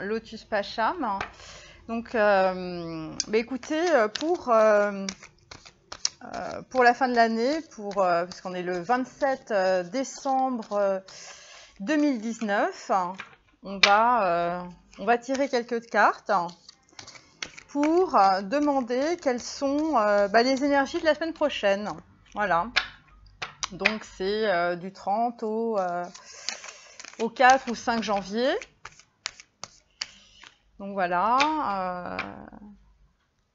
Lotus Pacham. Donc, écoutez, pour la fin de l'année, parce qu'on est le 27 décembre 2019, on va tirer quelques cartes pour demander quelles sont les énergies de la semaine prochaine. Voilà. Donc, c'est du 30 au 4 ou 5 janvier. Donc voilà,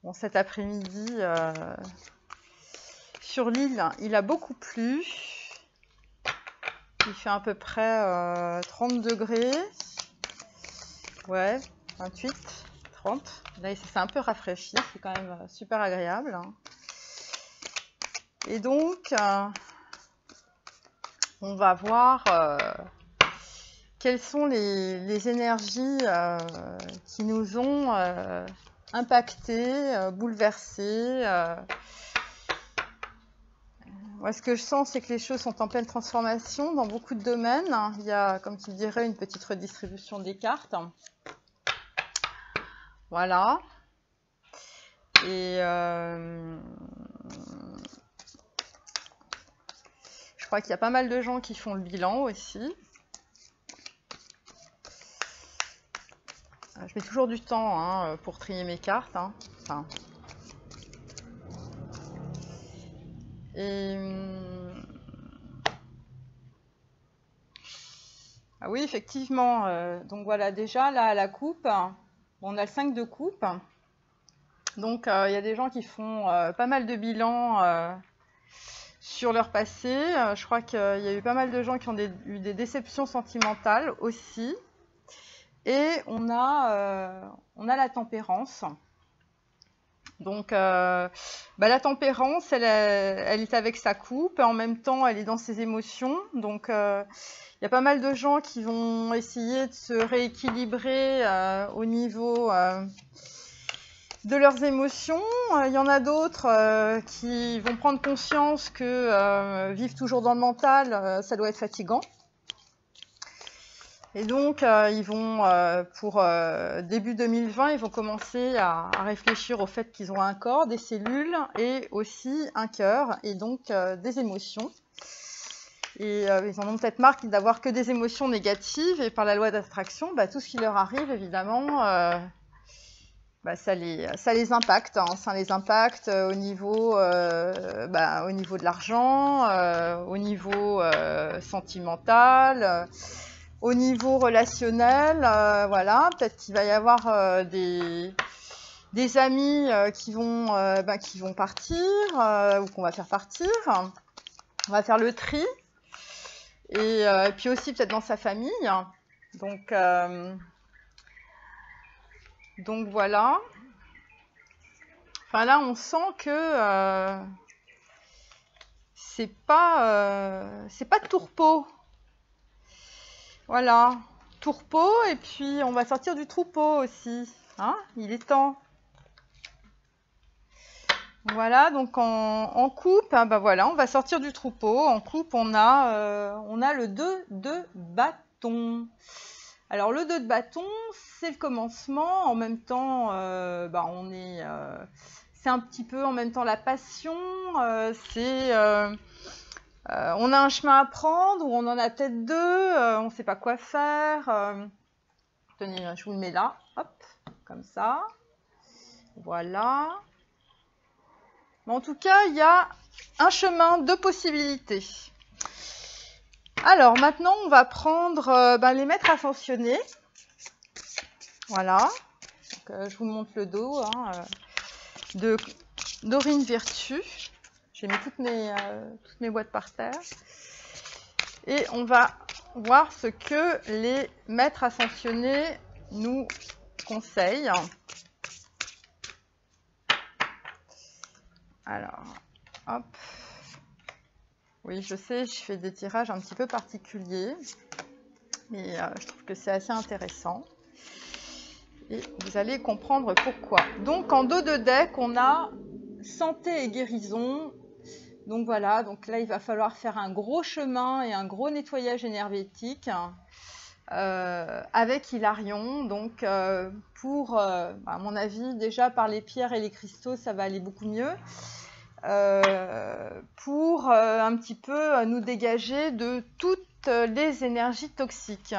bon, cet après-midi sur l'île, il a beaucoup plu. Il fait à peu près 30 degrés. Ouais, 28, 30. Là, il s'est un peu rafraîchi, c'est quand même super agréable. Et donc, on va voir quelles sont les énergies qui nous ont impactés, bouleversés. Moi, ce que je sens, c'est que les choses sont en pleine transformation dans beaucoup de domaines. Il y a, comme qui dirait, une petite redistribution des cartes. Voilà. Et je crois qu'il y a pas mal de gens qui font le bilan aussi. Je mets toujours du temps pour trier mes cartes. Enfin. Et ah oui, effectivement. Donc voilà, déjà là à la coupe, on a le 5 de coupe. Donc il y a des gens qui font pas mal de bilans sur leur passé. Je crois qu'il y a eu pas mal de gens qui ont eu des déceptions sentimentales aussi. Et on a la tempérance. Donc, la tempérance, elle est avec sa coupe, et en même temps, elle est dans ses émotions. Donc, il y a pas mal de gens qui vont essayer de se rééquilibrer au niveau de leurs émotions. Il y en a d'autres qui vont prendre conscience que vivre toujours dans le mental, ça doit être fatigant. Et donc, ils vont, pour début 2020, ils vont commencer à réfléchir au fait qu'ils ont un corps, des cellules et aussi un cœur et donc des émotions. Et ils en ont peut-être marre d'avoir que des émotions négatives et par la loi d'attraction, tout ce qui leur arrive, évidemment, ça les impacte. Ça les impacte au niveau de l'argent, au niveau sentimental, au niveau relationnel, voilà, peut-être qu'il va y avoir des amis qui vont partir ou qu'on va faire partir. On va faire le tri. Et puis aussi peut-être dans sa famille. Donc voilà. Enfin là, on sent que c'est pas de tourpeau. Voilà, tourpeau, et puis on va sortir du troupeau aussi. Il est temps. Voilà, donc en coupe, voilà, on va sortir du troupeau. En coupe, on a le 2 de bâton. Alors le 2 de bâton, c'est le commencement. En même temps, c'est un petit peu en même temps la passion. On a un chemin à prendre, ou on en a peut-être deux, on ne sait pas quoi faire. Tenez, je vous le mets là, hop, comme ça. Voilà. Mais en tout cas, il y a un chemin de possibilités. Alors, maintenant, on va prendre les maîtres ascensionnés. Voilà. Donc, je vous montre le dos de Dorine Virtue. J'ai mis toutes mes boîtes par terre. Et on va voir ce que les maîtres ascensionnés nous conseillent. Alors, hop. Oui, je sais, je fais des tirages un petit peu particuliers. Mais je trouve que c'est assez intéressant. Et vous allez comprendre pourquoi. Donc, en dos de deck, on a santé et guérison. Donc voilà, donc là il va falloir faire un gros chemin et un gros nettoyage énergétique avec Hilarion. Donc pour, à mon avis, déjà par les pierres et les cristaux, ça va aller beaucoup mieux. Pour un petit peu nous dégager de toutes les énergies toxiques.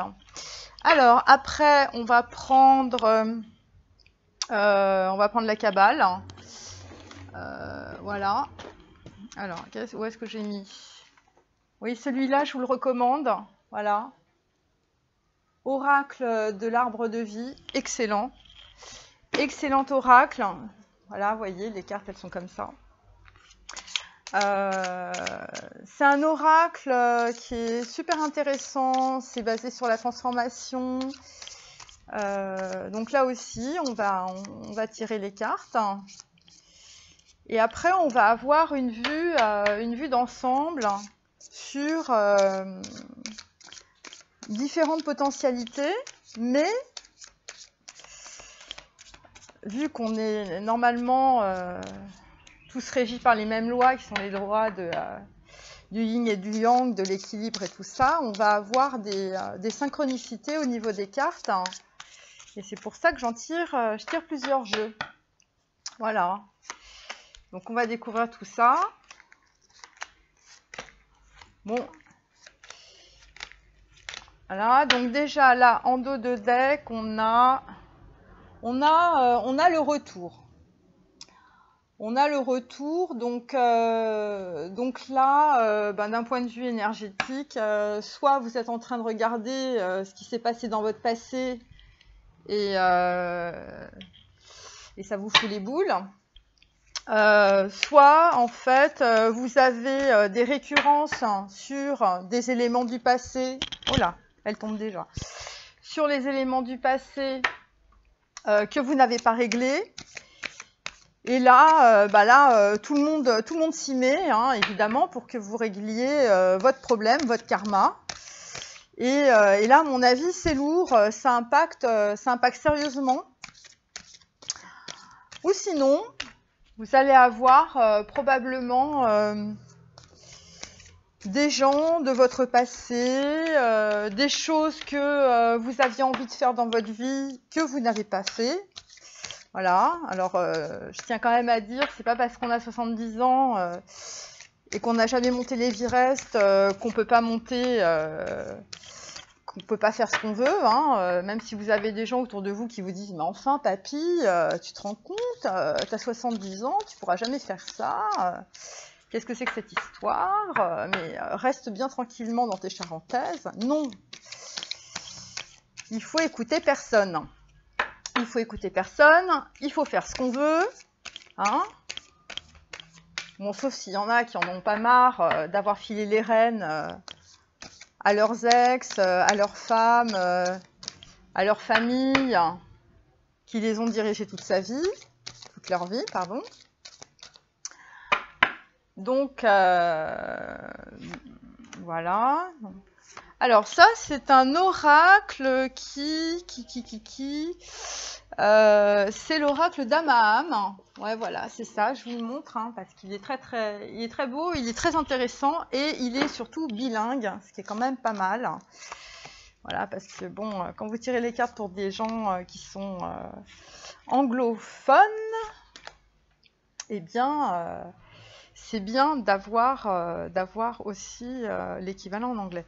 Alors après, on va prendre la cabale. Voilà. Alors, où est-ce que j'ai mis? Oui, celui-là, je vous le recommande. Voilà. Oracle de l'arbre de vie. Excellent. Excellent oracle. Voilà, vous voyez, les cartes, elles sont comme ça. C'est un oracle qui est super intéressant. C'est basé sur la transformation. Donc là aussi, on va tirer les cartes. Et après, on va avoir une vue d'ensemble sur différentes potentialités, mais vu qu'on est normalement tous régis par les mêmes lois, qui sont les lois du yin et du yang, de l'équilibre et tout ça, on va avoir des synchronicités au niveau des cartes. Et c'est pour ça que je tire plusieurs jeux. Voilà. Donc on va découvrir tout ça. Bon. Voilà, donc déjà là, en dos de deck, on a le retour. On a le retour, donc là, d'un point de vue énergétique, soit vous êtes en train de regarder ce qui s'est passé dans votre passé et ça vous fout les boules. Soit en fait vous avez des récurrences sur des éléments du passé. Oh là, elle tombe déjà. Sur les éléments du passé que vous n'avez pas réglés. Et là, tout le monde s'y met, hein, évidemment, pour que vous régliez votre problème, votre karma. Et là, à mon avis, c'est lourd, ça impacte sérieusement. Ou sinon, vous allez avoir probablement des gens de votre passé, des choses que vous aviez envie de faire dans votre vie que vous n'avez pas fait. Voilà, alors je tiens quand même à dire, c'est pas parce qu'on a 70 ans et qu'on n'a jamais monté l'Everest qu'on peut pas monter, qu'on peut pas faire ce qu'on veut, hein, même si vous avez des gens autour de vous qui vous disent « Mais enfin, papy, tu te rends compte, t'as 70 ans, tu pourras jamais faire ça, qu'est-ce que c'est que cette histoire mais reste bien tranquillement dans tes charentaises. » Non, il faut écouter personne. Il faut écouter personne, il faut faire ce qu'on veut, hein. Bon, sauf s'il y en a qui en ont pas marre d'avoir filé les rênes à leurs ex, à leurs femmes, à leur famille, qui les ont dirigés toute leur vie, pardon. Donc, voilà. Alors ça, c'est un oracle c'est l'oracle d'Amaham. Ouais, voilà, c'est ça, je vous le montre, hein, parce qu'il est il est très beau, il est très intéressant, et il est surtout bilingue, ce qui est quand même pas mal. Voilà, parce que bon, quand vous tirez les cartes pour des gens qui sont anglophones, eh bien, c'est bien d'avoir aussi l'équivalent en anglais.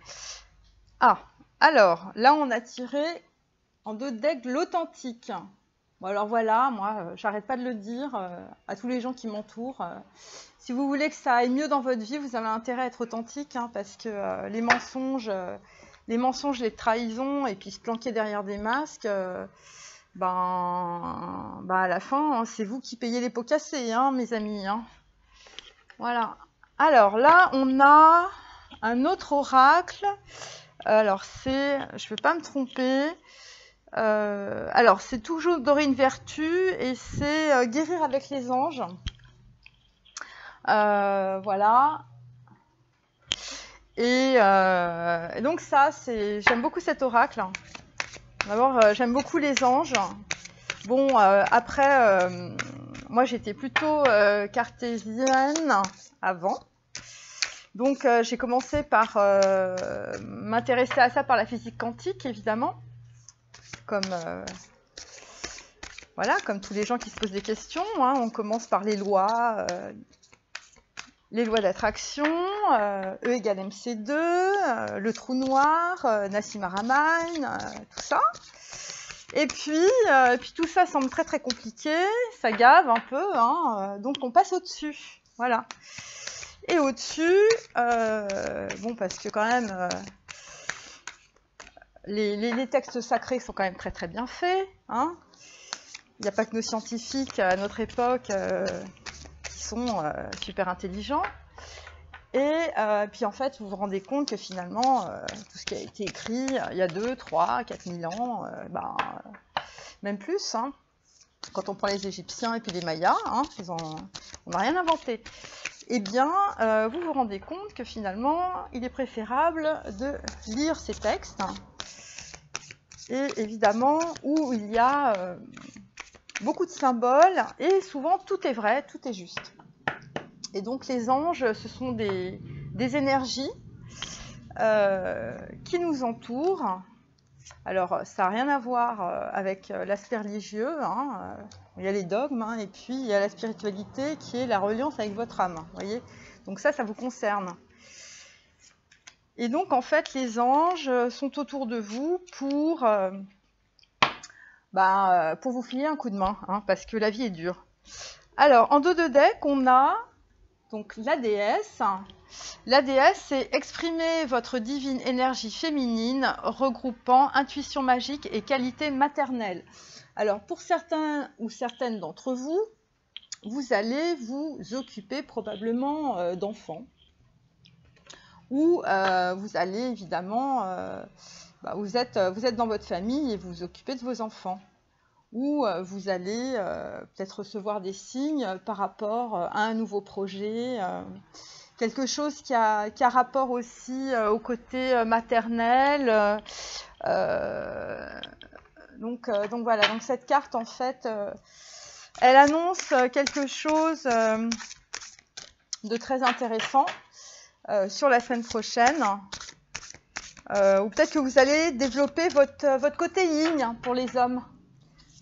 Ah, alors, là, on a tiré en dos de deck l'authentique. Bon, alors voilà, moi, j'arrête pas de le dire à tous les gens qui m'entourent. Si vous voulez que ça aille mieux dans votre vie, vous avez intérêt à être authentique, hein, parce que les mensonges, les trahisons, et puis se planquer derrière des masques, à la fin, hein, c'est vous qui payez les pots cassés, hein, mes amis. Hein. Voilà. Alors là, on a un autre oracle. Alors c'est, je ne vais pas me tromper, alors c'est toujours Dorine Vertu et c'est guérir avec les anges. Voilà. Et donc ça, j'aime beaucoup cet oracle. D'abord, j'aime beaucoup les anges. Bon, après, moi j'étais plutôt cartésienne avant. Donc j'ai commencé par m'intéresser à ça par la physique quantique, évidemment, comme voilà, comme tous les gens qui se posent des questions, hein. On commence par les lois d'attraction, E égale MC2, le trou noir, Nassim Haramein, tout ça. Et puis tout ça semble très très compliqué, ça gave un peu, hein, donc on passe au-dessus, voilà. Et au-dessus, bon, parce que quand même, les textes sacrés sont quand même très très bien faits, hein. Il n'y a pas que nos scientifiques à notre époque qui sont super intelligents. Et puis en fait, vous vous rendez compte que finalement, tout ce qui a été écrit il y a 2, 3, 4 000 ans, même plus, hein. Quand on prend les Égyptiens et puis les Mayas, hein, on n'a rien inventé. Eh bien, vous vous rendez compte que finalement, il est préférable de lire ces textes, hein, et évidemment, où il y a beaucoup de symboles, et souvent tout est vrai, tout est juste. Et donc les anges, ce sont des énergies qui nous entourent. Alors ça n'a rien à voir avec l'aspect religieux, hein, il y a les dogmes, hein, et puis il y a la spiritualité qui est la reliance avec votre âme, voyez. Donc ça vous concerne. Et donc en fait les anges sont autour de vous pour vous filer un coup de main, hein, parce que la vie est dure. Alors, en dos de deck, on a donc la déesse. La déesse, c'est exprimer votre divine énergie féminine, regroupant intuition magique et qualité maternelle. Alors, pour certains ou certaines d'entre vous, vous allez vous occuper probablement d'enfants. Ou vous allez évidemment... vous êtes dans votre famille et vous vous occupez de vos enfants. Ou vous allez peut-être recevoir des signes par rapport à un nouveau projet, quelque chose qui a rapport aussi au côté maternel. Donc voilà, donc cette carte en fait, elle annonce quelque chose de très intéressant sur la semaine prochaine. Ou peut-être que vous allez développer votre côté yin pour les hommes.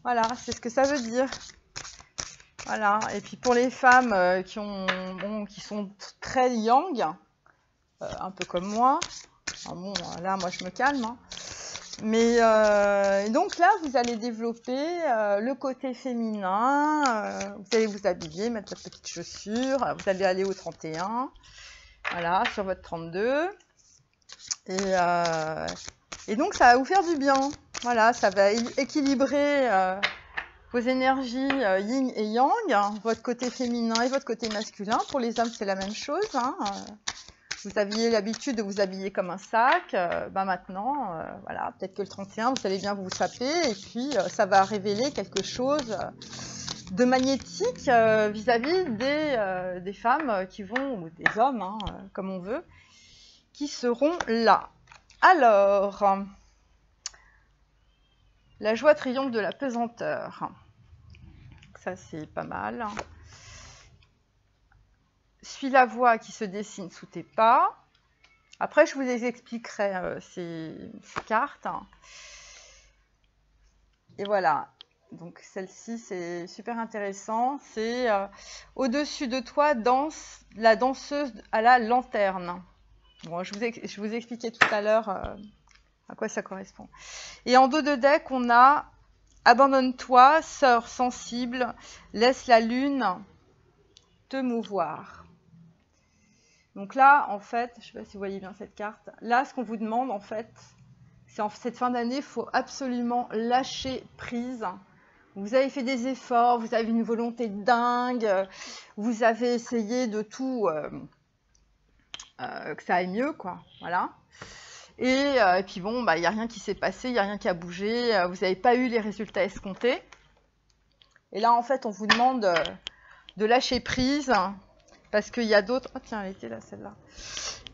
Voilà, c'est ce que ça veut dire. Voilà, et puis pour les femmes qui sont très yang, un peu comme moi, bon, là, moi, je me calme, hein. Mais donc là, vous allez développer le côté féminin, vous allez vous habiller, mettre votre petite chaussure, vous allez aller au 31, voilà, sur votre 32. Et donc, ça va vous faire du bien. Voilà, ça va équilibrer vos énergies yin et yang, hein, votre côté féminin et votre côté masculin. Pour les hommes, c'est la même chose, hein. Vous aviez l'habitude de vous habiller comme un sac. Maintenant, voilà, peut-être que le 31, vous allez bien vous saper. Et puis, ça va révéler quelque chose de magnétique vis-à-vis des femmes qui vont, ou des hommes, hein, comme on veut, qui seront là. Alors, la joie triomphe de la pesanteur. Ça, c'est pas mal. Suis la voie qui se dessine sous tes pas. Après, je vous expliquerai ces cartes. Et voilà. Donc, celle-ci, c'est super intéressant. C'est au-dessus de toi, danse la danseuse à la lanterne. Bon, je vous ai expliqué tout à l'heure à quoi ça correspond. Et en dos de deck, on a « Abandonne-toi, sœur sensible, laisse la lune te mouvoir ». Donc là, en fait, je ne sais pas si vous voyez bien cette carte, là, ce qu'on vous demande, en fait, c'est en cette fin d'année, il faut absolument lâcher prise. Vous avez fait des efforts, vous avez une volonté dingue, vous avez essayé de tout... que ça aille mieux, quoi, voilà. Et puis bon, il n'y a rien qui s'est passé, il n'y a rien qui a bougé, vous n'avez pas eu les résultats escomptés. Et là, en fait, on vous demande de lâcher prise, parce qu'il y a d'autres... Oh tiens, elle était là, celle-là.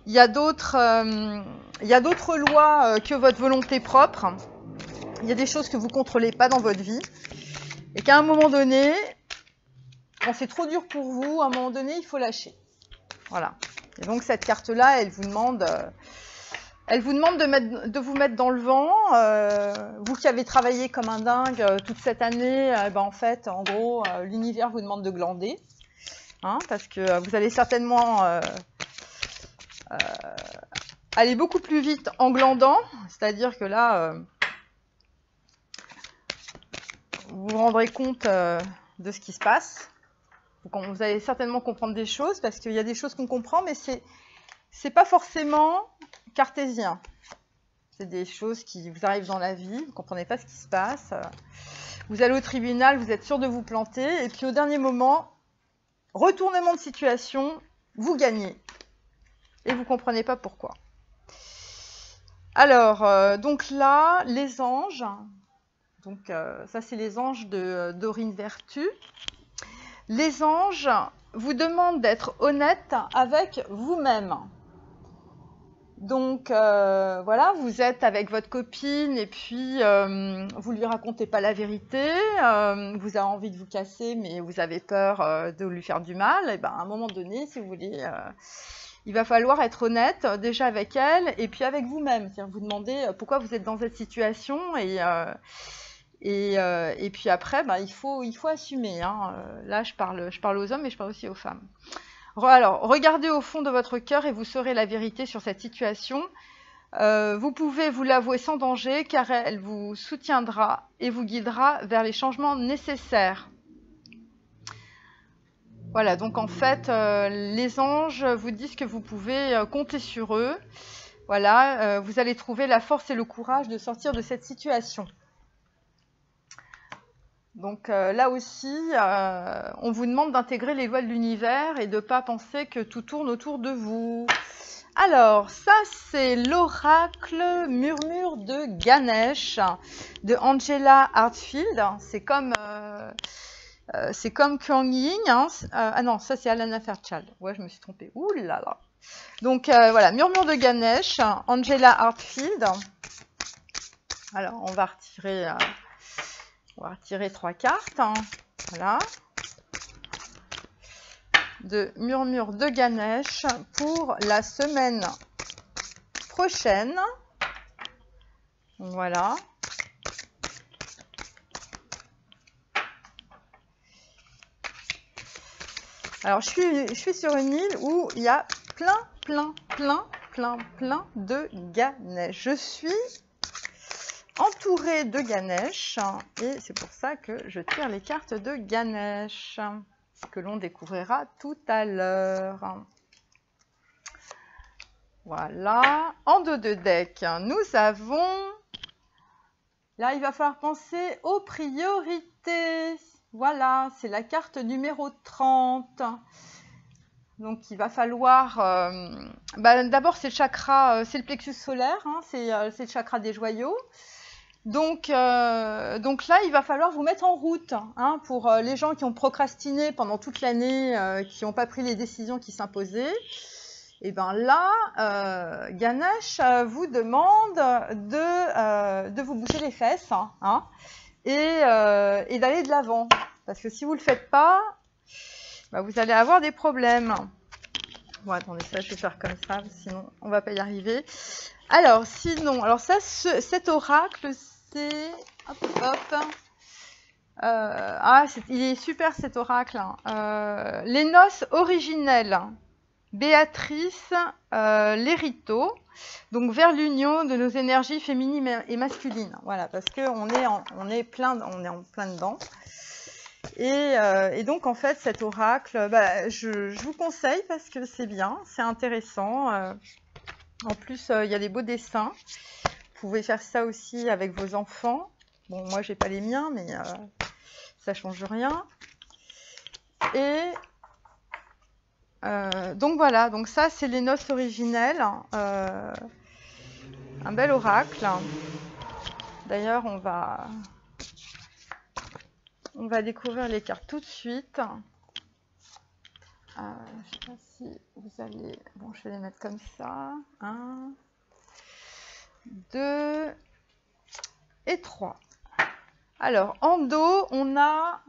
Il y a d'autres lois que votre volonté propre. Il y a des choses que vous ne contrôlez pas dans votre vie. Et qu'à un moment donné, quand c'est trop dur pour vous, à un moment donné, il faut lâcher. Voilà. Et donc cette carte-là, elle vous demande de vous mettre dans le vent. Vous qui avez travaillé comme un dingue toute cette année, en fait, en gros, l'univers vous demande de glander. Hein, parce que vous allez certainement aller beaucoup plus vite en glandant. C'est-à-dire que là, vous vous rendrez compte de ce qui se passe. Vous allez certainement comprendre des choses, parce qu'il y a des choses qu'on comprend, mais c'est pas forcément cartésien. C'est des choses qui vous arrivent dans la vie, vous ne comprenez pas ce qui se passe. Vous allez au tribunal, vous êtes sûr de vous planter, et puis au dernier moment, retournement de situation, vous gagnez. Et vous ne comprenez pas pourquoi. Alors, donc là, les anges, donc ça c'est les anges de Dorine Vertu. Les anges vous demandent d'être honnête avec vous-même. Donc voilà, vous êtes avec votre copine et puis vous lui racontez pas la vérité, vous avez envie de vous casser mais vous avez peur de lui faire du mal. Et à un moment donné, si vous voulez, il va falloir être honnête déjà avec elle et puis avec vous-même. C'est-à-dire vous demander pourquoi vous êtes dans cette situation et puis après, il faut assumer. Hein. Là, je parle aux hommes, mais je parle aussi aux femmes. Alors, regardez au fond de votre cœur et vous saurez la vérité sur cette situation. Vous pouvez vous l'avouer sans danger, car elle vous soutiendra et vous guidera vers les changements nécessaires. Voilà, donc en fait, les anges vous disent que vous pouvez compter sur eux. Voilà, vous allez trouver la force et le courage de sortir de cette situation. Donc là aussi, on vous demande d'intégrer les lois de l'univers et de ne pas penser que tout tourne autour de vous. Alors, ça c'est l'oracle Murmure de Ganesh de Angela Hartfield. C'est comme Kuan Yin. Hein. Ah non, ça c'est Alana Fairchild. Ouais, je me suis trompée. Ouh là là. Donc voilà, Murmure de Ganesh, Angela Hartfield. Alors, on va retirer 3 cartes. Hein. Voilà. De Murmure de Ganesh pour la semaine prochaine. Voilà. Alors, je suis sur une île où il y a plein de Ganesh. Je suis entourée de Ganesh et c'est pour ça que je tire les cartes de Ganesh que l'on découvrira tout à l'heure. Voilà. En dos de deck, nous avons... Là, il va falloir penser aux priorités. Voilà, c'est la carte numéro 30. Donc, il va falloir... d'abord, c'est le chakra, c'est le plexus solaire, hein, c'est le chakra des joyaux. Donc là, il va falloir vous mettre en route. Hein, pour les gens qui ont procrastiné pendant toute l'année, qui n'ont pas pris les décisions qui s'imposaient. Et bien là, Ganesh vous demande de vous bouger les fesses hein, et d'aller de l'avant. Parce que si vous ne le faites pas, vous allez avoir des problèmes. Bon, attendez, ça, je vais faire comme ça, sinon on ne va pas y arriver. Alors, sinon, alors ça, cet oracle, c'est... il est super cet oracle. Hein. Les noces originelles. Béatrice Lériteau, donc vers l'union de nos énergies féminines et masculines. Voilà, parce qu'on est en plein dedans. Et donc, en fait, cet oracle, je vous conseille parce que c'est bien, c'est intéressant. En plus, il y a des beaux dessins. Vous pouvez faire ça aussi avec vos enfants. Bon, moi, j'ai pas les miens, mais ça change rien. Et donc voilà, donc ça, c'est les noces originelles. Un bel oracle. D'ailleurs, on va découvrir les cartes tout de suite. Je ne sais pas si vous allez... Bon, je vais les mettre comme ça. 1, 2 et 3. Alors, en dos, on a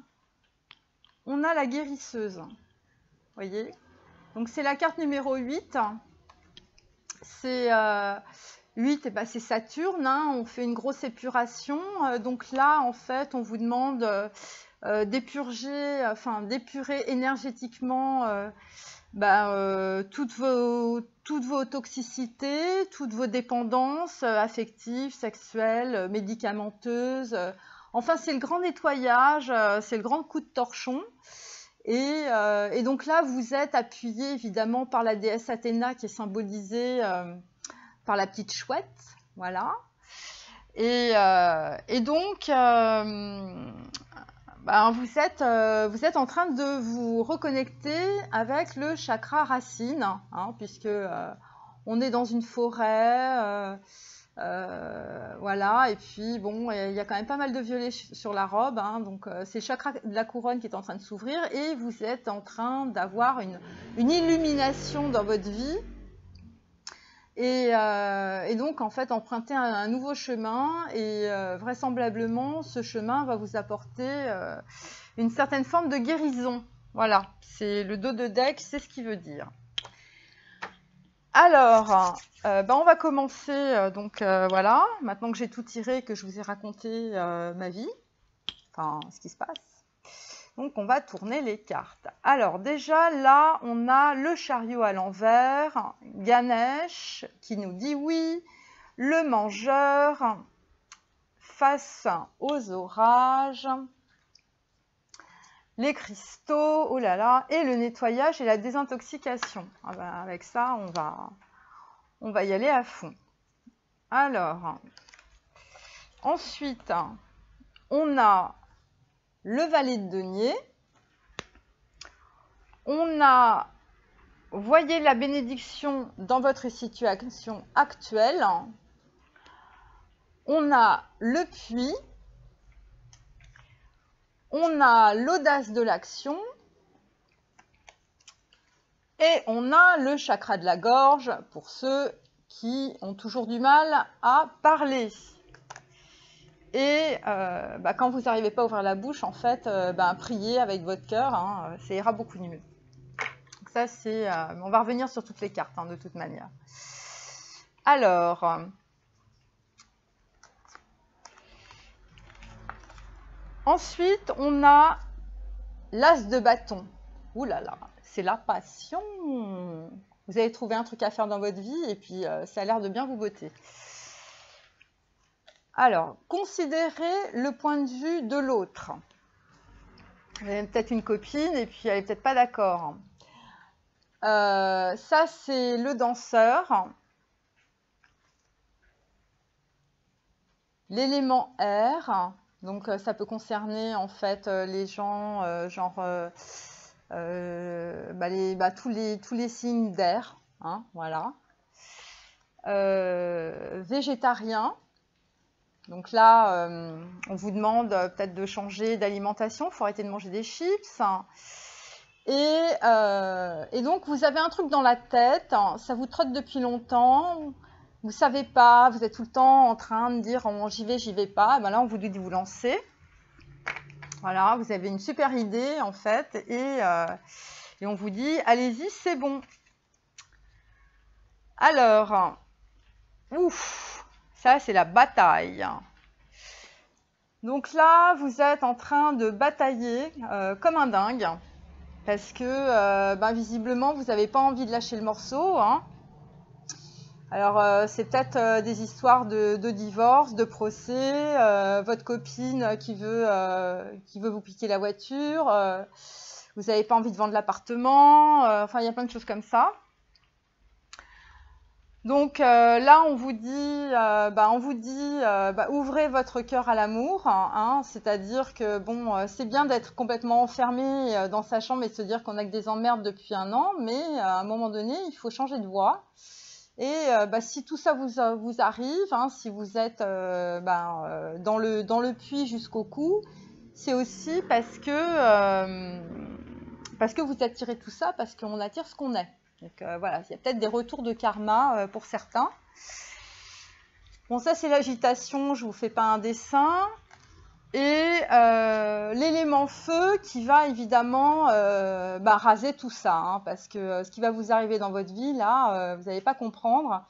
la guérisseuse. Vous voyez ? Donc c'est la carte numéro 8. C'est 8, ben, c'est Saturne, hein, on fait une grosse épuration. Donc là, en fait, on vous demande d'épurger, enfin d'épurer énergétiquement toutes vos toxicités, toutes vos dépendances affectives, sexuelles, médicamenteuses. Enfin, c'est le grand nettoyage, c'est le grand coup de torchon. Et donc là, vous êtes appuyé évidemment par la déesse Athéna qui est symbolisée par la petite chouette. Voilà. Et donc, vous êtes en train de vous reconnecter avec le chakra racine, hein, puisque on est dans une forêt, voilà, et puis bon, il y a quand même pas mal de violet sur la robe, hein, donc c'est le chakra de la couronne qui est en train de s'ouvrir, et vous êtes en train d'avoir une illumination dans votre vie. Et donc, en fait, emprunter un nouveau chemin, et vraisemblablement, ce chemin va vous apporter une certaine forme de guérison. Voilà, c'est le dos de deck, c'est ce qu'il veut dire. Alors, on va commencer, voilà, maintenant que j'ai tout tiré, que je vous ai raconté ma vie, enfin, ce qui se passe. Donc, on va tourner les cartes. Alors, déjà, là, on a le chariot à l'envers, Ganesh, qui nous dit oui, le mangeur, face aux orages, les cristaux, oh là là, et le nettoyage et la désintoxication. Ah ben, avec ça, on va y aller à fond. Alors, ensuite, on a le valet de denier. On a, voyez la bénédiction dans votre situation actuelle. On a le puits. On a l'audace de l'action. Et on a le chakra de la gorge pour ceux qui ont toujours du mal à parler. Et quand vous n'arrivez pas à ouvrir la bouche, en fait, priez avec votre cœur, hein, ça ira beaucoup mieux. Donc ça, c'est, on va revenir sur toutes les cartes, hein, de toute manière. Alors, ensuite, on a l'as de bâton. Ouh là là, c'est la passion. Vous avez trouvé un truc à faire dans votre vie et puis ça a l'air de bien vous botter. Alors, considérez le point de vue de l'autre. Vous avez peut-être une copine et puis elle n'est peut-être pas d'accord. Ça, c'est le danseur. L'élément air. Donc, ça peut concerner en fait les gens, tous les signes d'air. Hein, voilà. Végétarien. Donc là, on vous demande peut-être de changer d'alimentation, il faut arrêter de manger des chips. Et donc, vous avez un truc dans la tête, ça vous trotte depuis longtemps, vous ne savez pas, vous êtes tout le temps en train de dire oh, j'y vais pas. Ben là, on vous dit de vous lancer. Voilà, vous avez une super idée en fait, et on vous dit allez-y, c'est bon. Alors, ouf! Ça, c'est la bataille. Donc là, vous êtes en train de batailler comme un dingue. Parce que, visiblement, vous n'avez pas envie de lâcher le morceau. Hein. Alors, c'est peut-être des histoires de divorce, de procès, votre copine qui veut vous piquer la voiture. Vous n'avez pas envie de vendre l'appartement. Enfin, il y a plein de choses comme ça. Donc là, on vous dit, ouvrez votre cœur à l'amour, hein, c'est-à-dire que bon, c'est bien d'être complètement enfermé dans sa chambre et de se dire qu'on n'a que des emmerdes depuis un an, mais à un moment donné, il faut changer de voie. Et si tout ça vous arrive, hein, si vous êtes dans le puits jusqu'au cou, c'est aussi parce que vous attirez tout ça, parce qu'on attire ce qu'on est. Donc voilà, il y a peut-être des retours de karma pour certains. Bon, ça c'est l'agitation, je ne vous fais pas un dessin. Et l'élément feu qui va évidemment raser tout ça, hein, parce que ce qui va vous arriver dans votre vie, là, vous n'allez pas comprendre.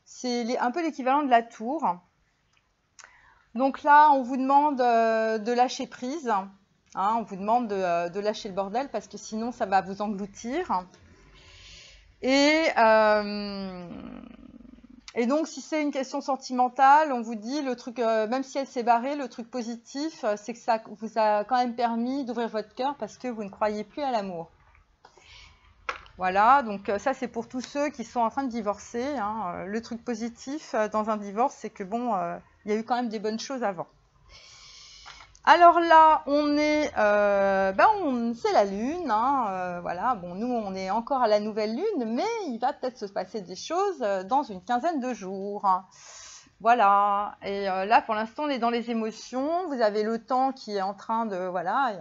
C'est un peu l'équivalent de la tour. Donc là, on vous demande de lâcher prise. Hein, on vous demande de lâcher le bordel parce que sinon, ça va vous engloutir. Et donc, si c'est une question sentimentale, on vous dit, le truc, même si elle s'est barrée, le truc positif, c'est que ça vous a quand même permis d'ouvrir votre cœur parce que vous ne croyez plus à l'amour. Voilà, donc ça c'est pour tous ceux qui sont en train de divorcer. Hein. Le truc positif dans un divorce, c'est que bon, il y a eu quand même des bonnes choses avant. Alors là, on est, c'est la lune, hein, voilà. Bon, nous, on est encore à la nouvelle lune, mais il va peut-être se passer des choses dans une quinzaine de jours. Voilà. Et là, pour l'instant, on est dans les émotions. Vous avez le temps qui est en train de, voilà,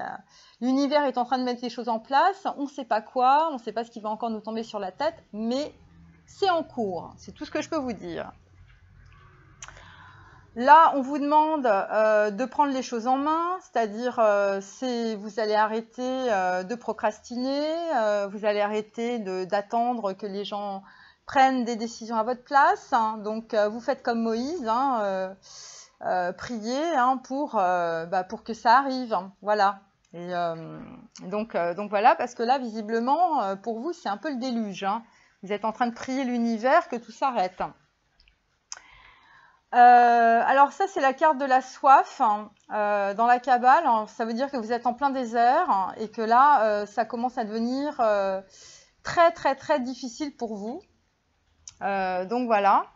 l'univers est en train de mettre les choses en place. On ne sait pas quoi, on ne sait pas ce qui va encore nous tomber sur la tête, mais c'est en cours. C'est tout ce que je peux vous dire. Là, on vous demande de prendre les choses en main, c'est-à-dire vous allez arrêter de procrastiner, vous allez arrêter d'attendre que les gens prennent des décisions à votre place. Hein. Donc, vous faites comme Moïse, hein, priez hein, pour que ça arrive. Voilà. Et donc voilà, parce que là, visiblement, pour vous, c'est un peu le déluge. Hein. Vous êtes en train de prier l'univers que tout s'arrête. Alors ça, c'est la carte de la soif dans la Kabbale. Ça veut dire que vous êtes en plein désert et que là, ça commence à devenir très, très, très difficile pour vous. Donc voilà.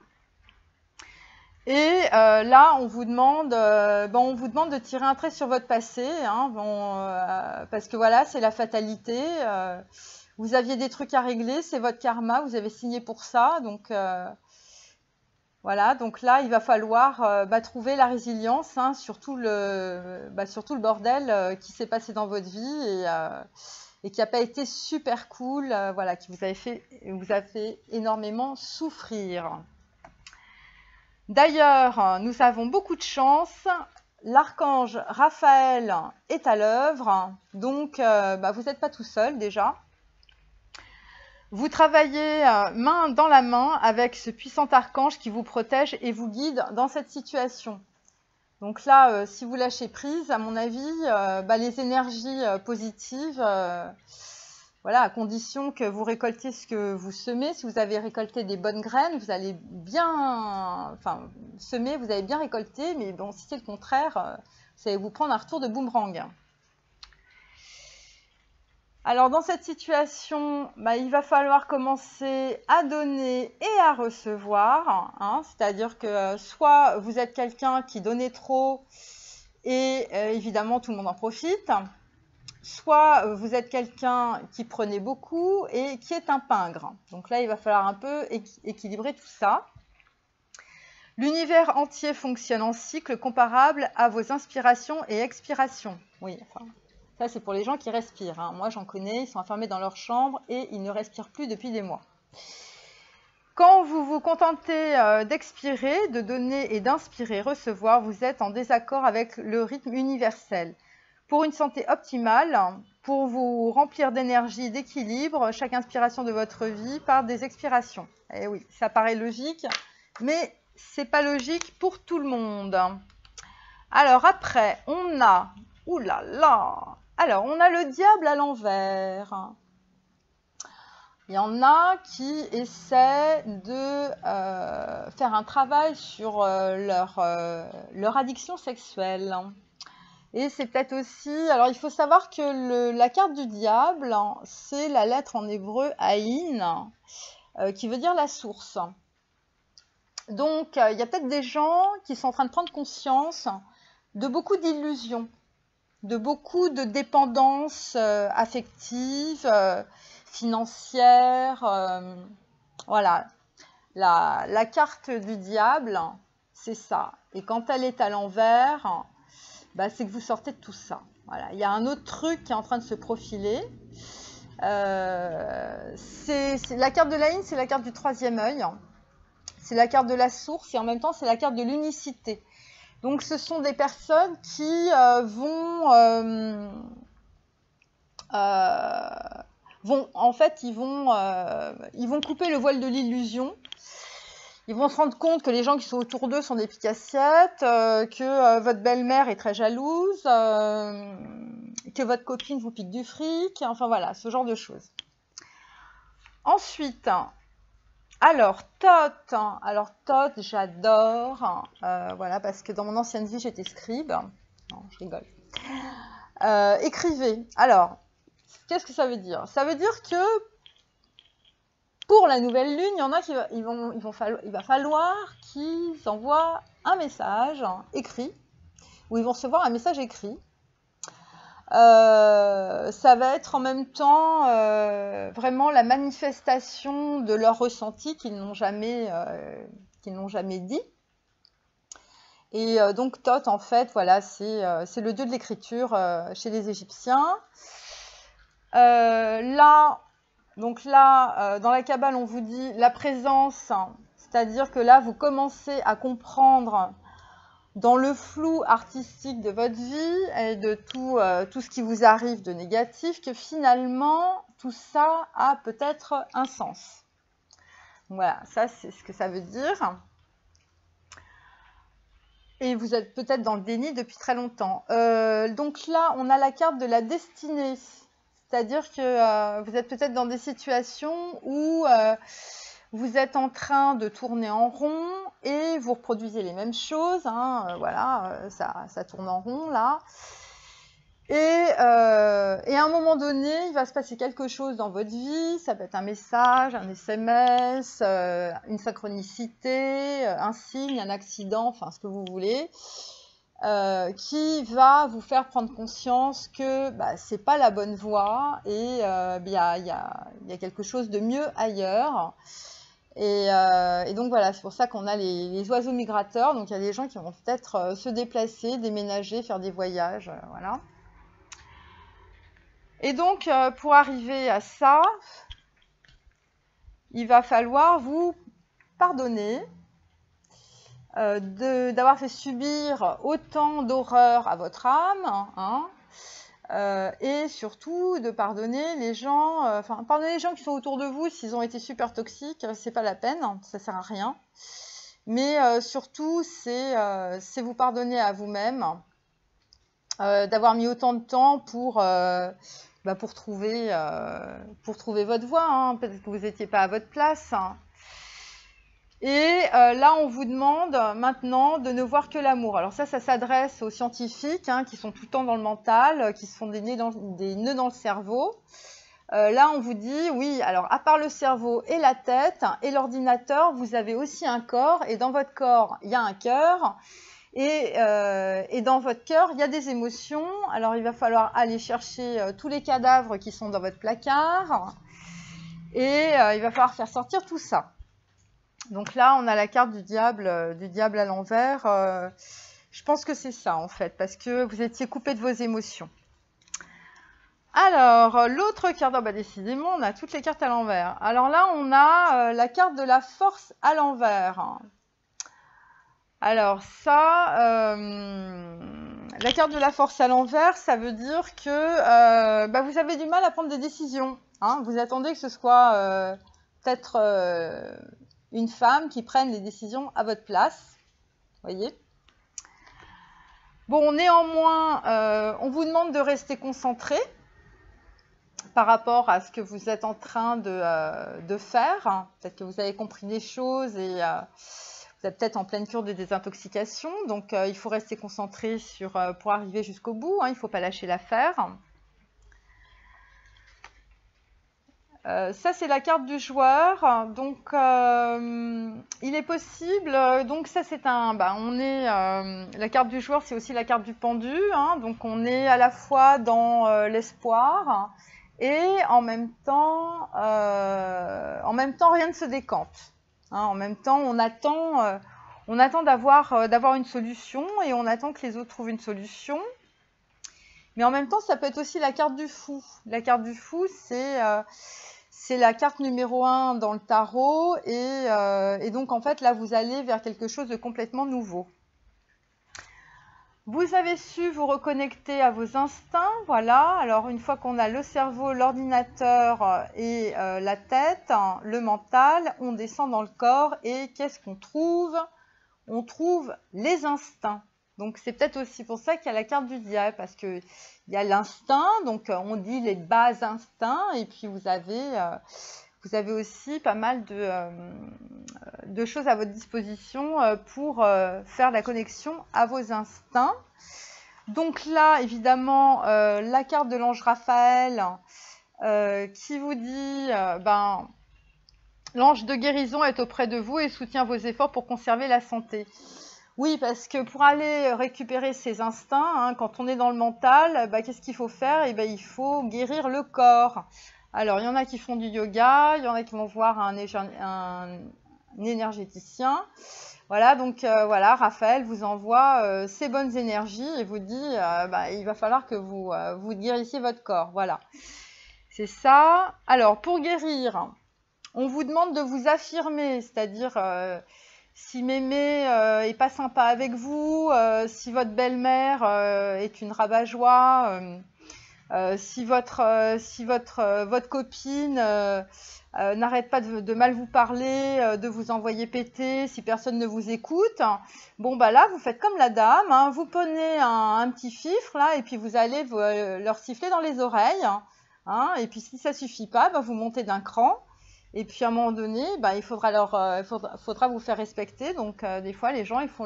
Et là, on vous demande de tirer un trait sur votre passé, hein, parce que voilà, c'est la fatalité. Vous aviez des trucs à régler, c'est votre karma, vous avez signé pour ça, donc voilà. Donc là, il va falloir trouver la résilience hein, sur tout le bordel qui s'est passé dans votre vie et qui n'a pas été super cool, voilà, qui vous a fait énormément souffrir. D'ailleurs, nous avons beaucoup de chance. L'archange Raphaël est à l'œuvre, donc vous n'êtes pas tout seul déjà. Vous travaillez main dans la main avec ce puissant archange qui vous protège et vous guide dans cette situation. Donc là, si vous lâchez prise, à mon avis, les énergies positives, voilà, à condition que vous récoltiez ce que vous semez. Si vous avez récolté des bonnes graines, vous allez bien, semer, vous allez bien récolter. Mais bon, si c'est le contraire, vous allez vous prendre un retour de boomerang. Alors, dans cette situation, il va falloir commencer à donner et à recevoir. Hein, c'est-à-dire que soit vous êtes quelqu'un qui donnait trop et évidemment, tout le monde en profite. Soit vous êtes quelqu'un qui prenait beaucoup et qui est un pingre. Donc là, il va falloir un peu équilibrer tout ça. L'univers entier fonctionne en cycle comparable à vos inspirations et expirations. Oui, ça c'est pour les gens qui respirent. Hein. Moi, j'en connais, ils sont enfermés dans leur chambre et ils ne respirent plus depuis des mois. Quand vous vous contentez d'expirer, de donner et d'inspirer, recevoir, vous êtes en désaccord avec le rythme universel. Pour une santé optimale, pour vous remplir d'énergie, d'équilibre, chaque inspiration de votre vie part des expirations. Eh oui, ça paraît logique, mais c'est pas logique pour tout le monde. Alors après, on a, alors on a le diable à l'envers. Il y en a qui essaient de faire un travail sur leur addiction sexuelle. Et c'est peut-être aussi... Alors, il faut savoir que la carte du diable, c'est la lettre en hébreu Aïn, qui veut dire la source. Donc, il y a peut-être des gens qui sont en train de prendre conscience de beaucoup d'illusions, de beaucoup de dépendances affectives, financières. Voilà. La carte du diable, c'est ça. Et quand elle est à l'envers... c'est que vous sortez de tout ça. Voilà. Il y a un autre truc qui est en train de se profiler. La carte de l'Aïn, c'est la carte du troisième œil. C'est la carte de la source et en même temps, c'est la carte de l'unicité. Donc ce sont des personnes qui en fait, ils vont couper le voile de l'illusion. Ils vont se rendre compte que les gens qui sont autour d'eux sont des piques-assiettes, que votre belle-mère est très jalouse, que votre copine vous pique du fric, enfin voilà, ce genre de choses. Ensuite, alors Thoth, j'adore, voilà, parce que dans mon ancienne vie, j'étais scribe. Non, je rigole. Écrivez. Alors, qu'est-ce que ça veut dire? Ça veut dire que pour la nouvelle lune, il y en a qui il va falloir qu'ils envoient un message écrit, ou ils vont recevoir un message écrit. Ça va être en même temps vraiment la manifestation de leur ressenti qu'ils n'ont jamais dit. Et donc Thoth, en fait, voilà, c'est le dieu de l'écriture chez les Égyptiens. Donc là, dans la Kabbale, on vous dit la présence, c'est-à-dire que là, vous commencez à comprendre dans le flou artistique de votre vie et de tout ce qui vous arrive de négatif, que finalement, tout ça a peut-être un sens. Donc voilà, ça c'est ce que ça veut dire. Et vous êtes peut-être dans le déni depuis très longtemps. Donc là, on a la carte de la destinée. C'est-à-dire que vous êtes peut-être dans des situations où vous êtes en train de tourner en rond et vous reproduisez les mêmes choses. Hein, voilà, ça tourne en rond là. Et à un moment donné, il va se passer quelque chose dans votre vie. Ça peut être un message, un SMS, une synchronicité, un signe, un accident, enfin ce que vous voulez. Qui va vous faire prendre conscience que c'est pas la bonne voie et il y a quelque chose de mieux ailleurs. Et donc voilà, c'est pour ça qu'on a les oiseaux migrateurs. Donc il y a des gens qui vont peut-être se déplacer, déménager, faire des voyages, voilà. Et donc pour arriver à ça, il va falloir vous pardonner. D'avoir fait subir autant d'horreur à votre âme, hein, et surtout de pardonner les gens, pardonner les gens qui sont autour de vous s'ils ont été super toxiques, c'est pas la peine, ça sert à rien. Mais surtout, c'est vous pardonner à vous-même, d'avoir mis autant de temps pour trouver votre voie, hein. Peut-être que vous n'étiez pas à votre place. Hein. Et là, on vous demande maintenant de ne voir que l'amour. Alors ça s'adresse aux scientifiques qui sont tout le temps dans le mental, qui se font des nœuds dans le cerveau. Là, on vous dit, oui, alors à part le cerveau et la tête et l'ordinateur, vous avez aussi un corps. Et dans votre corps, il y a un cœur. Et dans votre cœur, il y a des émotions. Alors, il va falloir aller chercher tous les cadavres qui sont dans votre placard. Et il va falloir faire sortir tout ça. Donc là, on a la carte du diable à l'envers. Je pense que c'est ça, en fait, parce que vous étiez coupé de vos émotions. Alors, l'autre carte, décidément, on a toutes les cartes à l'envers. Alors là, on a la carte de la force à l'envers. Alors ça, la carte de la force à l'envers, ça veut dire que vous avez du mal à prendre des décisions. Hein. Vous attendez que ce soit peut-être une femme qui prenne les décisions à votre place. Voyez. Bon, néanmoins, on vous demande de rester concentré par rapport à ce que vous êtes en train de faire. Peut-être que vous avez compris des choses et vous êtes peut-être en pleine cure de désintoxication. Donc, il faut rester concentré pour arriver jusqu'au bout. Hein, il ne faut pas lâcher l'affaire. Ça, c'est la carte du joueur. Donc, il est possible. Donc, ça, c'est la carte du joueur, c'est aussi la carte du pendu. Hein, donc, on est à la fois dans l'espoir et en même temps, rien ne se décante. Hein, en même temps, on attend d'avoir une solution et on attend que les autres trouvent une solution. Mais en même temps, ça peut être aussi la carte du fou. La carte du fou, c'est la carte numéro 1 dans le tarot et donc en fait là vous allez vers quelque chose de complètement nouveau. Vous avez su vous reconnecter à vos instincts, voilà. Alors une fois qu'on a le cerveau, l'ordinateur et la tête, hein, le mental, on descend dans le corps et qu'est-ce qu'on trouve? On trouve les instincts. Donc c'est peut-être aussi pour ça qu'il y a la carte du diable, parce qu'il y a l'instinct, donc on dit les bas instincts, et puis vous avez aussi pas mal de choses à votre disposition pour faire la connexion à vos instincts. Donc là, évidemment, la carte de l'ange Raphaël qui vous dit l'ange de guérison est auprès de vous et soutient vos efforts pour conserver la santé. Oui, parce que pour aller récupérer ses instincts, hein, quand on est dans le mental, qu'est-ce qu'il faut faire? Il faut guérir le corps. Alors, il y en a qui font du yoga, il y en a qui vont voir un énergéticien. Voilà, donc voilà, Raphaël vous envoie ses bonnes énergies et vous dit il va falloir que vous guérissiez votre corps. Voilà, c'est ça. Alors, pour guérir, on vous demande de vous affirmer, c'est-à-dire si mémé est pas sympa avec vous, si votre belle-mère est une rabat-joie, si votre copine n'arrête pas de mal vous parler, de vous envoyer péter, si personne ne vous écoute, bon là vous faites comme la dame, hein, vous prenez un petit fifre là et puis vous allez leur siffler dans les oreilles, hein, et puis si ça suffit pas, vous montez d'un cran. Et puis à un moment donné, il faudra vous faire respecter. Donc des fois, les gens, faut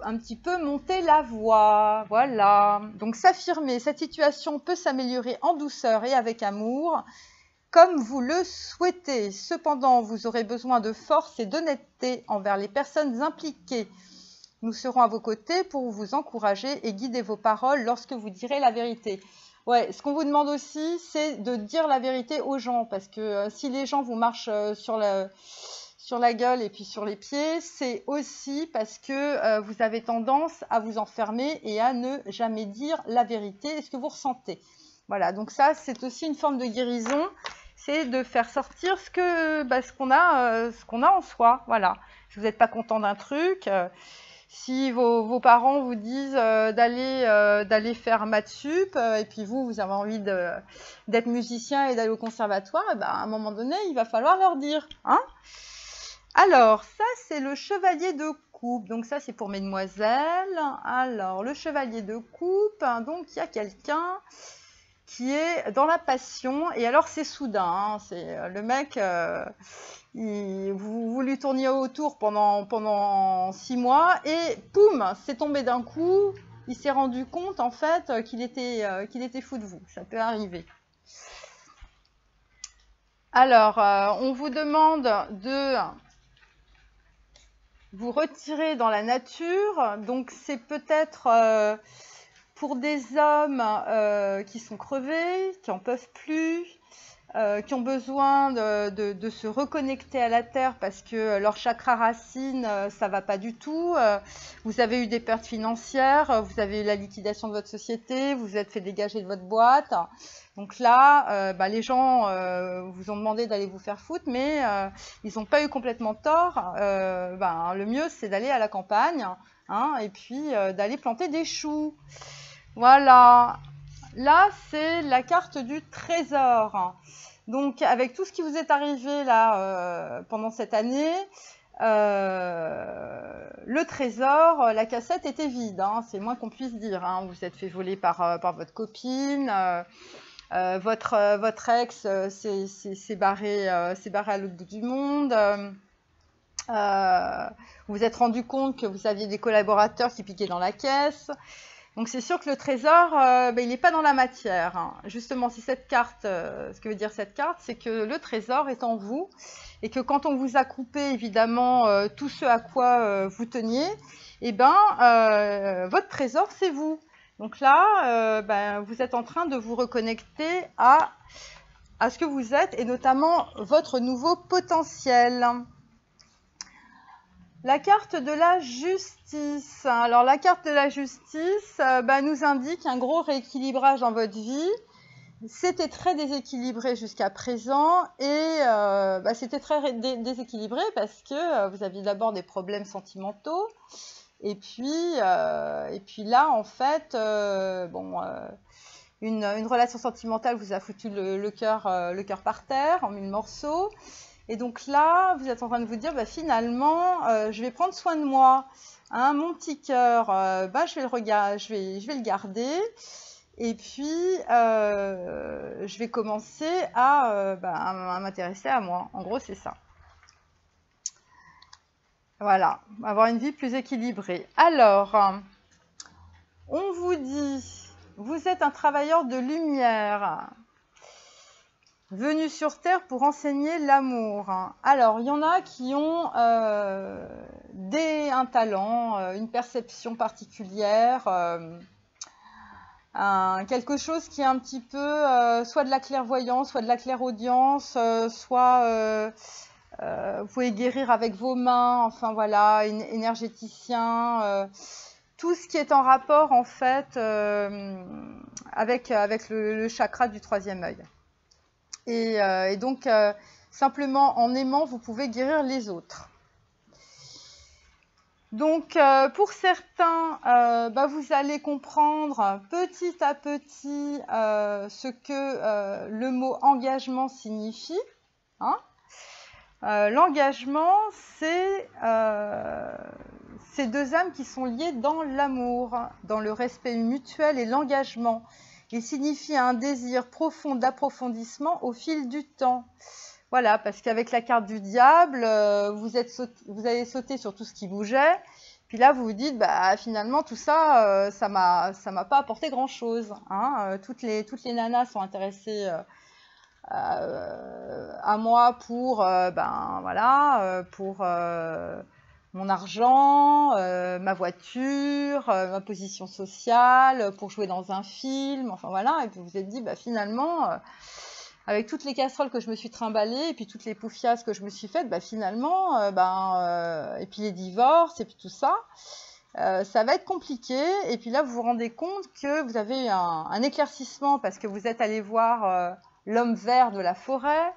un petit peu monter la voix. Voilà. Donc s'affirmer, cette situation peut s'améliorer en douceur et avec amour, comme vous le souhaitez. Cependant, vous aurez besoin de force et d'honnêteté envers les personnes impliquées. Nous serons à vos côtés pour vous encourager et guider vos paroles lorsque vous direz la vérité. Ouais, ce qu'on vous demande aussi, c'est de dire la vérité aux gens, parce que si les gens vous marchent sur la gueule et puis sur les pieds, c'est aussi parce que vous avez tendance à vous enfermer et à ne jamais dire la vérité et ce que vous ressentez. Voilà, donc ça, c'est aussi une forme de guérison, c'est de faire sortir ce qu'on a en soi. Voilà, si vous n'êtes pas content d'un truc... Si vos parents vous disent d'aller faire maths sup et puis vous avez envie d'être musicien et d'aller au conservatoire, à un moment donné, il va falloir leur dire. Hein? Alors, ça, c'est le chevalier de coupe. Donc ça, c'est pour mesdemoiselles. Alors, le chevalier de coupe, hein, donc il y a quelqu'un qui est dans la passion. Et alors, c'est soudain. Hein, c'est le mec... vous lui tourniez autour pendant 6 mois et poum, c'est tombé d'un coup. Il s'est rendu compte en fait qu'il était fou de vous. Ça peut arriver. Alors, on vous demande de vous retirer dans la nature. Donc, c'est peut-être pour des hommes qui sont crevés, qui n'en peuvent plus. Qui ont besoin de se reconnecter à la terre parce que leur chakra racine, ça va pas du tout. Vous avez eu des pertes financières, vous avez eu la liquidation de votre société, vous vous êtes fait dégager de votre boîte. Donc là, les gens vous ont demandé d'aller vous faire foutre, mais ils n'ont pas eu complètement tort. Le mieux, c'est d'aller à la campagne, hein, et puis d'aller planter des choux. Voilà. Là, c'est la carte du trésor. Donc, avec tout ce qui vous est arrivé là pendant cette année, le trésor, la cassette était vide. Hein, c'est moins qu'on puisse dire. Hein. Vous êtes fait voler par votre copine. Votre ex s'est barré à l'autre bout du monde. Vous vous êtes rendu compte que vous aviez des collaborateurs qui piquaient dans la caisse. Donc c'est sûr que le trésor, il n'est pas dans la matière. Hein. Justement, c'est cette carte, ce que veut dire cette carte, c'est que le trésor est en vous et que quand on vous a coupé évidemment tout ce à quoi vous teniez, votre trésor c'est vous. Donc là, vous êtes en train de vous reconnecter à ce que vous êtes et notamment votre nouveau potentiel. La carte de la justice. Alors la carte de la justice nous indique un gros rééquilibrage dans votre vie. C'était très déséquilibré jusqu'à présent et c'était très déséquilibré parce que vous aviez d'abord des problèmes sentimentaux Et puis là, en fait, une relation sentimentale vous a foutu le cœur par terre en 1000 morceaux. Et donc là, vous êtes en train de vous dire, bah, finalement, je vais prendre soin de moi. Hein, mon petit cœur, je vais le garder. Et puis, je vais commencer à m'intéresser à moi. En gros, c'est ça. Voilà, avoir une vie plus équilibrée. Alors, on vous dit, vous êtes un travailleur de lumière, venu sur Terre pour enseigner l'amour. Alors, il y en a qui ont un talent, une perception particulière, quelque chose qui est un petit peu soit de la clairvoyance, soit de la clairaudience, soit vous pouvez guérir avec vos mains, enfin voilà, énergéticien, tout ce qui est en rapport en fait avec le chakra du troisième œil. Et donc, simplement en aimant, vous pouvez guérir les autres. Donc, pour certains, vous allez comprendre petit à petit ce que le mot engagement signifie. Hein. L'engagement, c'est ces deux âmes qui sont liées dans l'amour, dans le respect mutuel et l'engagement. Il signifie un désir profond d'approfondissement au fil du temps. Voilà, parce qu'avec la carte du diable, vous allez sauter sur tout ce qui bougeait. Puis là, vous vous dites, finalement, tout ça, ça m'a pas apporté grand-chose. Hein. Toutes les nanas sont intéressées à moi pour, pour mon argent, ma voiture, ma position sociale, pour jouer dans un film, enfin voilà. Et puis vous vous êtes dit, finalement, avec toutes les casseroles que je me suis trimballées, et puis toutes les poufiasses que je me suis faites, finalement, et puis les divorces, et puis tout ça, ça va être compliqué. Et puis là, vous vous rendez compte que vous avez un éclaircissement parce que vous êtes allé voir l'homme vert de la forêt.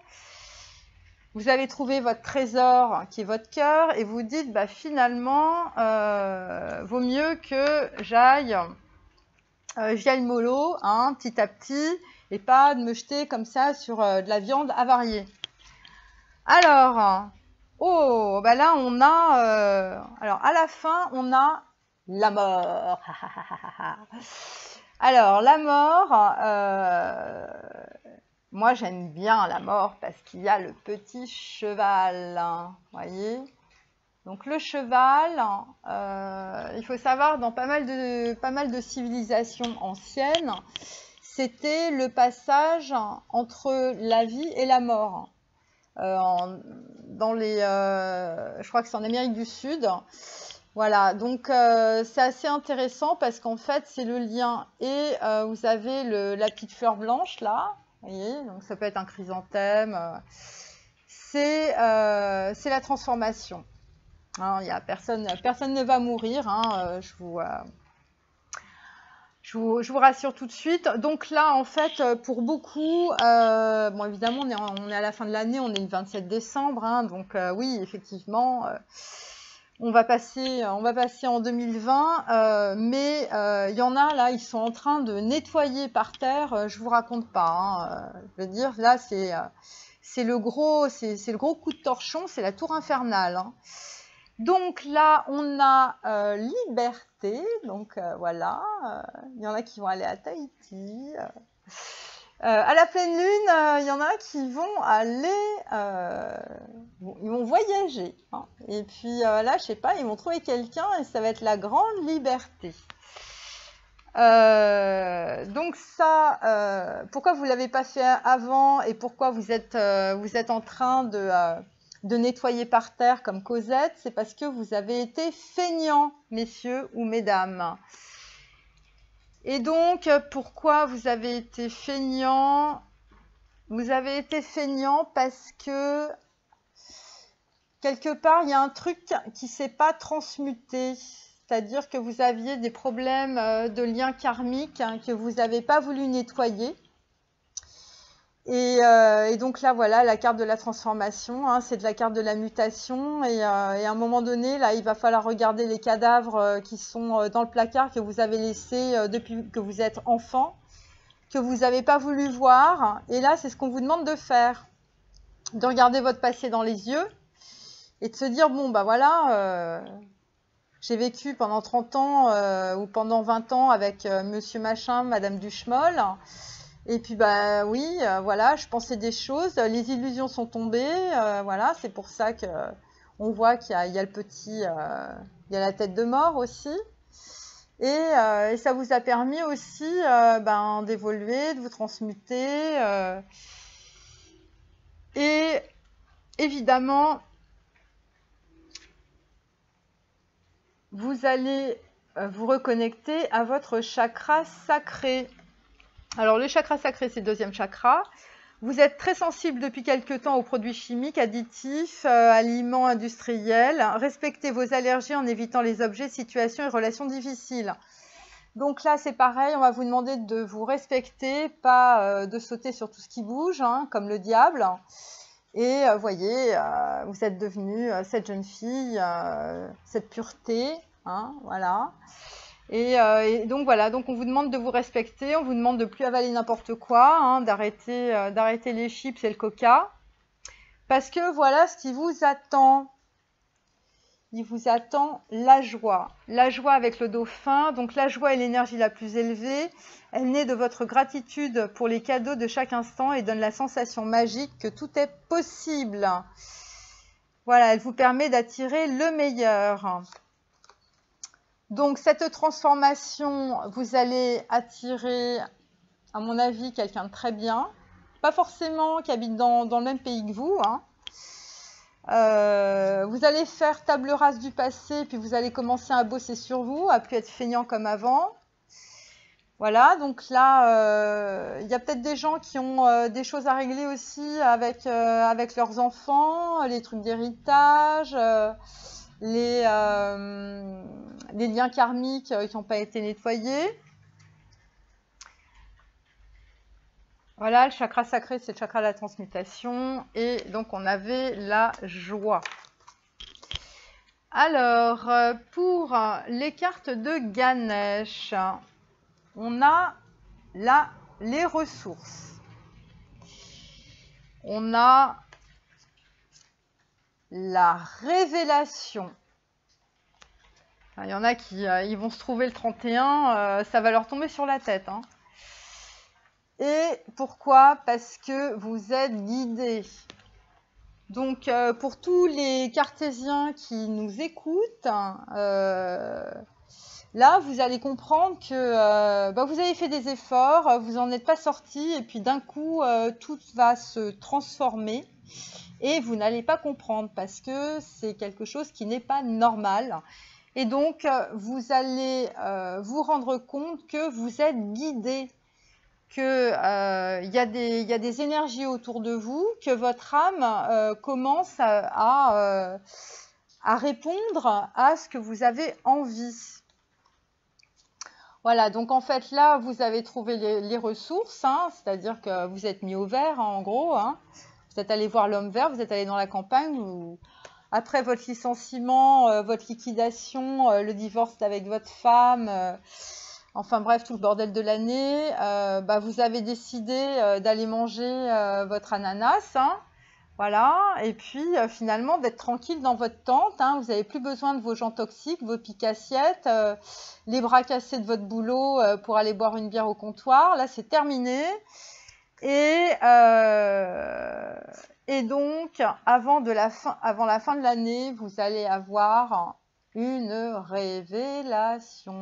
Vous avez trouvé votre trésor qui est votre cœur et vous dites finalement vaut mieux que j'aille mollo petit à petit et pas de me jeter comme ça sur de la viande avariée. Alors là on a alors à la fin on a la mort. Alors la mort, moi, j'aime bien la mort parce qu'il y a le petit cheval, voyez. Donc le cheval, il faut savoir, dans pas mal de civilisations anciennes, c'était le passage entre la vie et la mort. Je crois que c'est en Amérique du Sud. Voilà, donc c'est assez intéressant parce qu'en fait, c'est le lien. Et vous avez la petite fleur blanche, là. Vous voyez, donc ça peut être un chrysanthème. C'est la transformation. Hein, personne ne va mourir. Hein, je vous rassure tout de suite. Donc là, en fait, pour beaucoup, évidemment, on est à la fin de l'année, on est le 27 décembre. Hein, donc oui, effectivement, on va passer en 2020, mais il y en a là, ils sont en train de nettoyer par terre. Je vous raconte pas. Je veux dire, là, c'est le gros coup de torchon, c'est la tour infernale. Hein. Donc là, on a liberté. Donc voilà, il y en a qui vont aller à Tahiti. À la pleine lune, il y en a qui vont aller, ils vont voyager. Hein. Et puis là, je sais pas, ils vont trouver quelqu'un et ça va être la grande liberté. Donc ça, pourquoi vous l'avez pas fait avant et pourquoi vous êtes en train de nettoyer par terre comme Cosette, c'est parce que vous avez été feignants, messieurs ou mesdames. Et donc, pourquoi vous avez été feignant? Vous avez été feignant parce que, quelque part, il y a un truc qui ne s'est pas transmuté. C'est-à-dire que vous aviez des problèmes de liens karmiques que vous n'avez pas voulu nettoyer. Et donc là, voilà, la carte de la transformation, hein, c'est de la carte de la mutation. Et à un moment donné, là, il va falloir regarder les cadavres qui sont dans le placard que vous avez laissés depuis que vous êtes enfant, que vous n'avez pas voulu voir. Et là, c'est ce qu'on vous demande de faire, de regarder votre passé dans les yeux et de se dire, bon, bah voilà, j'ai vécu pendant 30 ans ou pendant 20 ans avec monsieur machin, madame Duchemol. Et puis, bah oui, voilà, je pensais des choses, les illusions sont tombées, voilà, c'est pour ça que on voit qu'il y a le petit, il y a la tête de mort aussi. Et ça vous a permis aussi d'évoluer, de vous transmuter. Et évidemment, vous allez vous reconnecter à votre chakra sacré. Alors, le chakra sacré, c'est le deuxième chakra. Vous êtes très sensible depuis quelque temps aux produits chimiques, additifs, aliments industriels. Respectez vos allergies en évitant les objets, situations et relations difficiles. Donc là, c'est pareil, on va vous demander de vous respecter, pas de sauter sur tout ce qui bouge, hein, comme le diable. Et voyez, vous êtes devenue cette jeune fille, cette pureté, hein, voilà. Et donc voilà, donc on vous demande de vous respecter, on vous demande de plus avaler n'importe quoi, hein, d'arrêter les chips et le coca. Parce que voilà ce qui vous attend. Il vous attend la joie. La joie avec le dauphin. Donc la joie est l'énergie la plus élevée. Elle naît de votre gratitude pour les cadeaux de chaque instant et donne la sensation magique que tout est possible. Voilà, elle vous permet d'attirer le meilleur. Donc cette transformation, vous allez attirer, à mon avis, quelqu'un de très bien. Pas forcément qui habite dans le même pays que vous, hein. Vous allez faire table rase du passé, puis vous allez commencer à bosser sur vous, à plus être feignant comme avant. Voilà, donc là, il y a peut-être des gens qui ont des choses à régler aussi avec leurs enfants, les trucs d'héritage, les liens karmiques qui n'ont pas été nettoyés. Voilà, le chakra sacré, c'est le chakra de la transmutation. Et donc, on avait la joie. Alors, pour les cartes de Ganesh, on a là les ressources. On a la révélation. Il y en a qui ils vont se trouver le 31, ça va leur tomber sur la tête, hein. Et pourquoi? Parce que vous êtes guidés. Donc, pour tous les cartésiens qui nous écoutent, là, vous allez comprendre que vous avez fait des efforts, vous n'en êtes pas sortis, et puis d'un coup, tout va se transformer, et vous n'allez pas comprendre, parce que c'est quelque chose qui n'est pas normal. Et donc, vous allez vous rendre compte que vous êtes guidés, qu'il y a des énergies autour de vous, que votre âme commence à répondre à ce que vous avez envie. Voilà, donc en fait là, vous avez trouvé les ressources, hein, c'est-à-dire que vous êtes mis au vert, hein, en gros. Hein. Vous êtes allé voir l'homme vert, vous êtes allé dans la campagne. Après votre licenciement, votre liquidation, le divorce avec votre femme... Enfin bref, tout le bordel de l'année, vous avez décidé d'aller manger votre ananas, hein, voilà, et puis finalement d'être tranquille dans votre tente, hein, vous n'avez plus besoin de vos gens toxiques, vos piques-assiettes, les bras cassés de votre boulot pour aller boire une bière au comptoir, là c'est terminé, et donc avant la fin de l'année, vous allez avoir une révélation.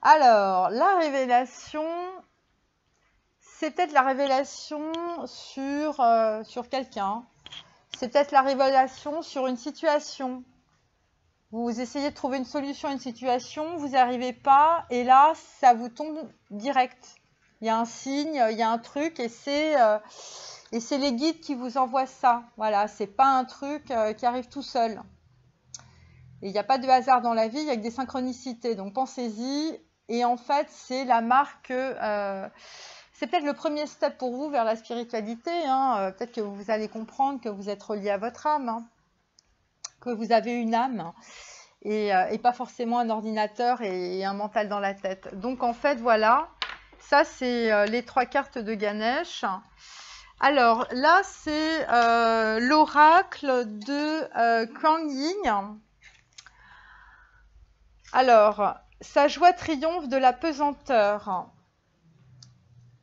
Alors, la révélation, c'est peut-être la révélation sur quelqu'un. C'est peut-être la révélation sur une situation. Vous essayez de trouver une solution à une situation, vous n'y arrivez pas, et là, ça vous tombe direct. Il y a un signe, il y a un truc, et c'est les guides qui vous envoient ça. Voilà, c'est pas un truc qui arrive tout seul. Et il n'y a pas de hasard dans la vie, il y a que des synchronicités. Donc pensez-y. Et en fait, c'est la marque que c'est peut-être le premier step pour vous vers la spiritualité. Hein. Peut-être que vous allez comprendre que vous êtes relié à votre âme, hein, que vous avez une âme et pas forcément un ordinateur et un mental dans la tête. Donc en fait, voilà, ça c'est les 3 cartes de Ganesh. Alors là, c'est l'oracle de Kuan Yin. Alors, sa joie triomphe de la pesanteur.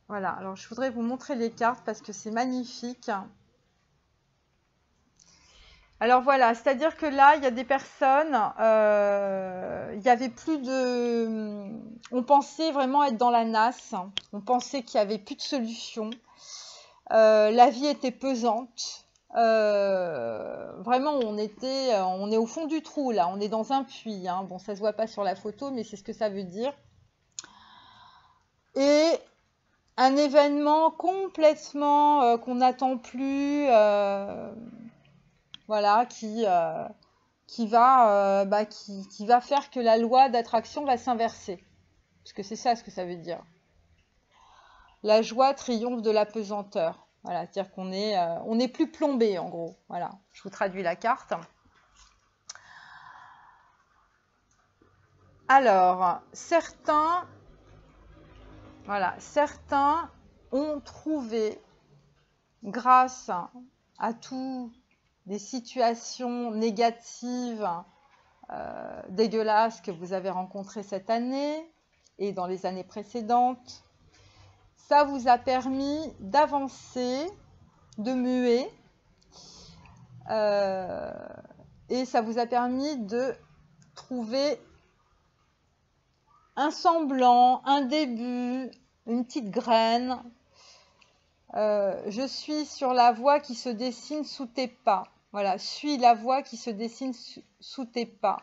Voilà, alors je voudrais vous montrer les cartes parce que c'est magnifique. Alors voilà, c'est-à-dire que là, il y a des personnes, il y avait plus de... On pensait vraiment être dans la nasse, on pensait qu'il n'y avait plus de solution. La vie était pesante. Vraiment, on est au fond du trou, là, on est dans un puits. Hein. Bon, ça ne se voit pas sur la photo, mais c'est ce que ça veut dire. Et un événement complètement qu'on n'attend plus, voilà, qui va faire que la loi d'attraction va s'inverser. Parce que c'est ça ce que ça veut dire. La joie triomphe de la pesanteur. Voilà, c'est-à-dire qu'on est plus plombé en gros. Voilà, je vous traduis la carte. Alors, certains ont trouvé, grâce à toutes les situations négatives, dégueulasses que vous avez rencontrées cette année et dans les années précédentes, ça vous a permis d'avancer, de muer, et ça vous a permis de trouver un semblant, un début, une petite graine. Je suis sur la voie qui se dessine sous tes pas. Voilà, suis la voie qui se dessine sous tes pas.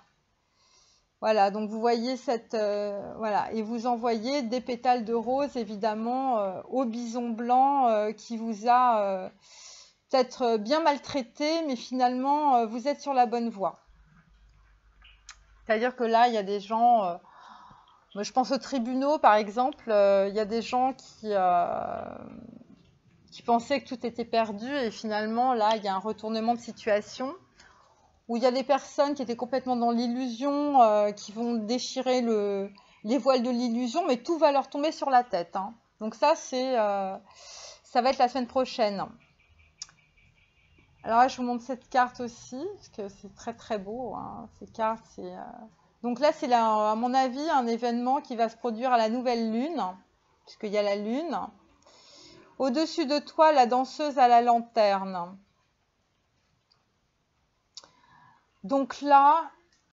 Voilà, donc vous voyez cette... voilà, et vous envoyez des pétales de rose, évidemment, au bison blanc qui vous a peut-être bien maltraité, mais finalement, vous êtes sur la bonne voie. C'est-à-dire que là, il y a des gens... moi, je pense aux tribunaux, par exemple. Il y a des gens qui pensaient que tout était perdu, et finalement, là, il y a un retournement de situation. Où il y a des personnes qui étaient complètement dans l'illusion, qui vont déchirer les voiles de l'illusion, mais tout va leur tomber sur la tête. Hein. Donc ça, ça va être la semaine prochaine. Alors là, je vous montre cette carte aussi, parce que c'est très très beau. Hein. Ces cartes, c'est... Donc là, c'est à mon avis un événement qui va se produire à la nouvelle lune, puisqu'il y a la lune. Au-dessus de toi, la danseuse à la lanterne. Donc là,